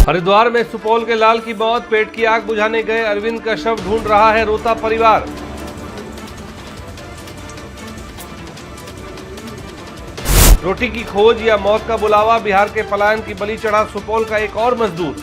हरिद्वार में सुपौल के लाल की मौत, पेट की आग बुझाने गए अरविंद का शव ढूंढ रहा है रोता परिवार। रोटी की खोज या मौत का बुलावा, बिहार के पलायन की बलि चढ़ा सुपौल का एक और मजदूर।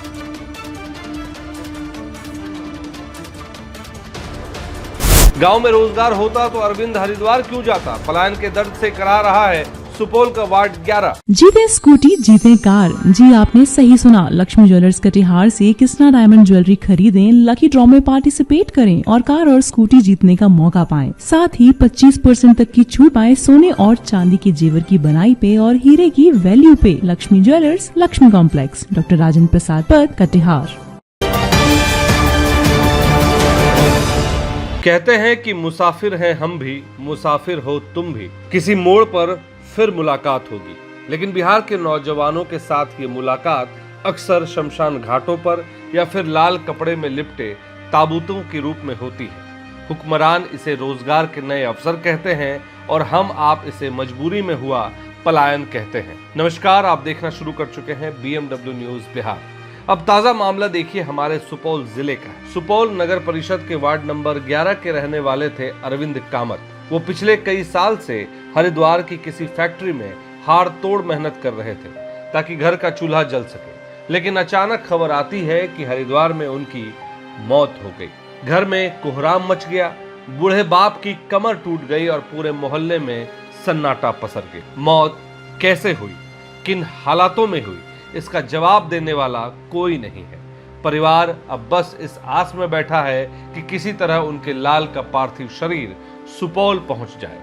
गांव में रोजगार होता तो अरविंद हरिद्वार क्यों जाता, पलायन के दर्द से करा रहा है सुपौल का वार्ड 11। जीते स्कूटी जीते कार। जी आपने सही सुना, लक्ष्मी ज्वेलर्स कटिहार से कृष्णा डायमंड ज्वेलरी खरीदें, लकी ड्रॉ में पार्टिसिपेट करें और कार और स्कूटी जीतने का मौका पाएं। साथ ही 25% तक की छूट पाएं सोने और चांदी के जेवर की बनाई पे और हीरे की वैल्यू पे। Lakshmi jewellers, Lakshmi complex, doctor Rajendra Prasad पथ, कटिहार। कहते हैं कि मुसाफिर हैं हम भी, मुसाफिर हो तुम भी। किसी मोड़ पर फिर मुलाकात होगी, लेकिन बिहार के नौजवानों के साथ ये मुलाकात अक्सर शमशान घाटों पर या फिर लाल कपड़े में लिपटे ताबूतों के रूप में होती है। हुक्मरान इसे रोजगार के नए अवसर कहते हैं और हम आप इसे मजबूरी में हुआ पलायन कहते हैं। नमस्कार, आप देखना शुरू कर चुके हैं BMW न्यूज बिहार। अब ताजा मामला देखिए हमारे सुपौल जिले का। सुपौल नगर परिषद के वार्ड नंबर 11 के रहने वाले थे अरविंद कामत। वो पिछले कई साल से हरिद्वार की किसी फैक्ट्री में हाड़ तोड़ मेहनत कर रहे थे ताकि घर का चूल्हा जल सके, लेकिन अचानक खबर आती है कि हरिद्वार में उनकी मौत हो गई। घर में कोहराम मच गया, बूढ़े बाप की कमर टूट गई और पूरे मोहल्ले में सन्नाटा पसर गया। मौत कैसे हुई, किन हालातों में हुई, इसका जवाब देने वाला कोई नहीं है। परिवार अब बस इस आस में बैठा है कि किसी तरह उनके लाल का पार्थिव शरीर सुपौल पहुंच जाए।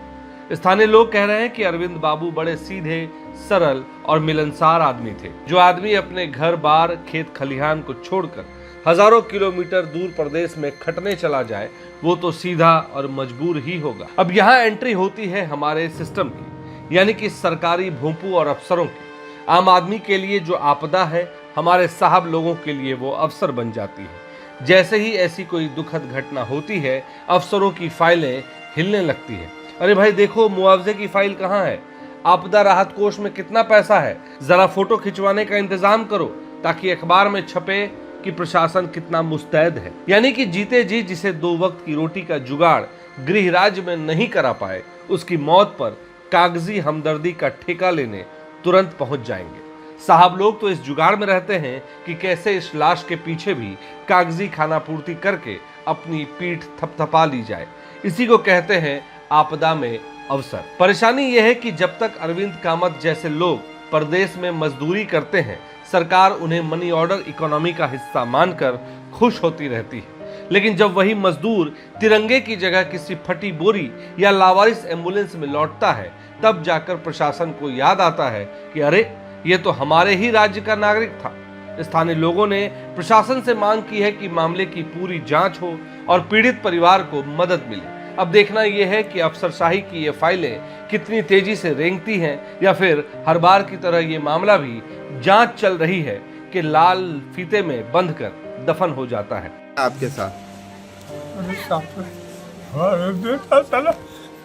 स्थानीय लोग कह रहे हैं कि अरविंद बाबू बड़े सीधे, सरल और मिलनसार आदमी थे। जो आदमी अपने घर बार, खेत खलिहान को छोड़कर हजारों किलोमीटर दूर प्रदेश में खटने चला जाए, वो तो सीधा और मजबूर ही होगा। अब यहाँ एंट्री होती है हमारे सिस्टम की, यानी कि सरकारी भोंपू और अफसरों की। आम आदमी के लिए जो आपदा है, हमारे साहब लोगों के लिए वो अवसर बन जाती है। जैसे ही ऐसी कोई दुखद घटना होती है, अफसरों की फाइलें हिलने लगती है। अरे भाई देखो, मुआवजे की फाइल कहाँ है, आपदा राहत कोष में कितना पैसा है, जरा फोटो खिंचवाने का इंतजाम करो ताकि अखबार में छपे कि प्रशासन कितना मुस्तैद है। यानी कि जीते जी जिसे 2 वक्त की रोटी का जुगाड़ गृह राज्य में नहीं करा पाए, उसकी मौत पर कागजी हमदर्दी का ठेका लेने तुरंत पहुंच जाएंगे। साहब लोग तो इस जुगाड़ में रहते हैं कि कैसे इस लाश के पीछे भी कागजी खाना पूर्ति करके अपनी पीठ थपथपा ली जाए। इसी को कहते हैं आपदा में अवसर। परेशानी यह है कि जब तक अरविंद कामत जैसे लोग प्रदेश में मजदूरी करते हैं, सरकार उन्हें मनी ऑर्डर इकोनॉमी का हिस्सा मानकर खुश होती रहती है। लेकिन जब वही मजदूर तिरंगे की जगह किसी फटी बोरी या लावारिस एम्बुलेंस में लौटता है, तब जाकर प्रशासन को याद आता है कि अरे, ये तो हमारे ही राज्य का नागरिक था। स्थानीय लोगों ने प्रशासन से मांग की है कि मामले की पूरी जांच हो और पीड़ित परिवार को मदद मिले। अब देखना यह है कि अफसरशाही की ये फाइलें कितनी तेजी से रेंगती हैं या फिर हर बार की तरह ये मामला भी जांच चल रही है कि लाल फीते में बंधकर दफन हो जाता है। आपके साथ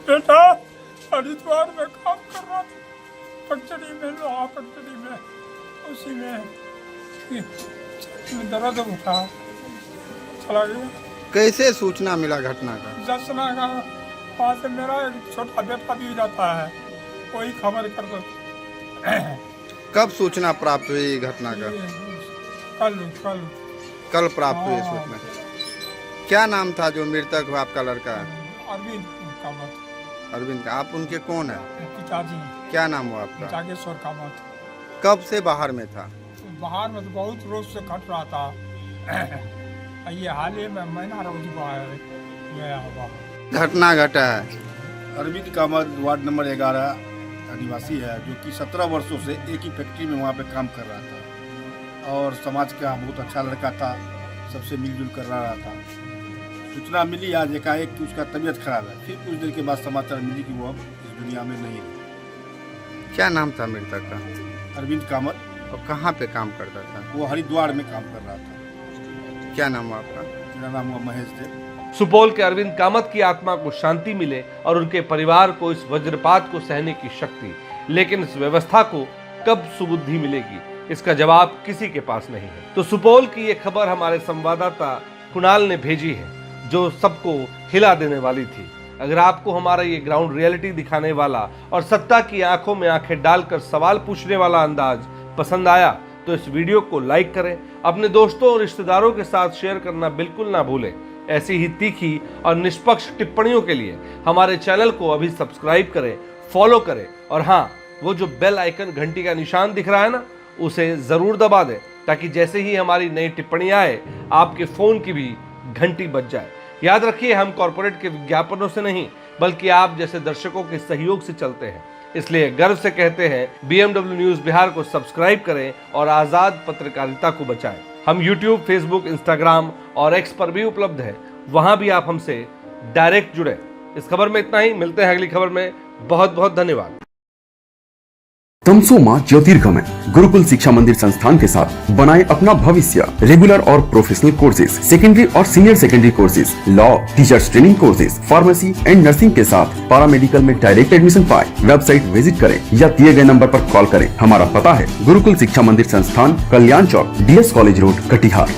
बेटा हरिद्वार में काम कर रहा था, फैक्ट्री में, लोहा फैक्ट्री में, उसी में दर्द उठा, चला गया। कैसे सूचना मिला घटना का? जसना का वहाँ से मेरा एक छोटा बेटा भी जाता है, वही खबर कर दो। कब सूचना प्राप्त हुई घटना का? कल प्राप्त हुई सूचना। क्या नाम था जो मृतक हुआ आपका लड़का? अरविंद कामत। अरविंद, आप उनके कौन है? पिताजी। क्या नाम हुआ आपका? जागेश्वर कामत। कब से बाहर में था? बाहर में तो बहुत रोज से खट रहा था। ये हाल ही में महीना रोज बाहर गया हुआ। घटना घटा है। अरविंद कामत वार्ड नंबर 11 का निवासी है, जो कि 17 वर्षों से एक ही फैक्ट्री में वहाँ पे काम कर रहा था और समाज का बहुत अच्छा लड़का था, सबसे मिलजुल कर रहा था। सूचना मिली आज एकाएक कि उसका तबीयत खराब है। फिर कुछ देर के बाद समाचार मिली कि वो अब इस दुनिया में नहीं है। क्या नाम था मृतक का? अरविंद कामत। और कहाँ पे काम करता था? वो हरिद्वार में काम कर रहा था। क्या नाम हुआ आपका? मेरा नाम हुआ महेश थे। सुपौल के अरविंद कामत की आत्मा को शांति मिले और उनके परिवार को इस वज्रपात को सहने की शक्ति। लेकिन इस व्यवस्था को कब सुबुद्धि मिलेगी, इसका जवाब किसी के पास नहीं है। तो सुपौल की ये खबर हमारे संवाददाता कुणाल ने भेजी है, जो सबको हिला देने वाली थी। अगर आपको हमारा ये ग्राउंड रियलिटी दिखाने वाला और सत्ता की आंखों में आंखें डालकर सवाल पूछने वाला अंदाज पसंद आया तो इस वीडियो को लाइक करें, अपने दोस्तों और रिश्तेदारों के साथ शेयर करना बिल्कुल ना भूलें। ऐसी ही तीखी और निष्पक्ष टिप्पणियों के लिए हमारे चैनल को अभी सब्सक्राइब करें, फॉलो करें और हाँ, वो जो बेल आइकन घंटी का निशान दिख रहा है ना, उसे जरूर दबा दें ताकि जैसे ही हमारी नई टिप्पणी आए आपके फोन की भी घंटी बज जाए। याद रखिए, हम कॉर्पोरेट के विज्ञापनों से नहीं बल्कि आप जैसे दर्शकों के सहयोग से चलते हैं, इसलिए गर्व से कहते हैं BMW न्यूज बिहार को सब्सक्राइब करें और आजाद पत्रकारिता को बचाएं। हम YouTube, Facebook, Instagram और X पर भी उपलब्ध हैं, वहां भी आप हमसे डायरेक्ट जुड़े। इस खबर में इतना ही, मिलते हैं अगली खबर में। बहुत बहुत धन्यवाद। तमसो मां ज्योतिर्गमय गुरुकुल शिक्षा मंदिर संस्थान के साथ बनाए अपना भविष्य। रेगुलर और प्रोफेशनल कोर्सेज, सेकेंडरी और senior secondary courses, law, teachers training courses, pharmacy and nursing के साथ पैरामेडिकल में डायरेक्ट एडमिशन पाए। वेबसाइट विजिट करें या दिए गए नंबर पर कॉल करें। हमारा पता है गुरुकुल शिक्षा मंदिर संस्थान, कल्याण चौक, DS कॉलेज रोड, कटिहार।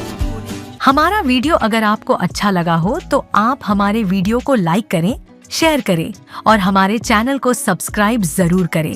हमारा वीडियो अगर आपको अच्छा लगा हो तो आप हमारे वीडियो को लाइक करें, शेयर करें और हमारे चैनल को सब्सक्राइब जरूर करें।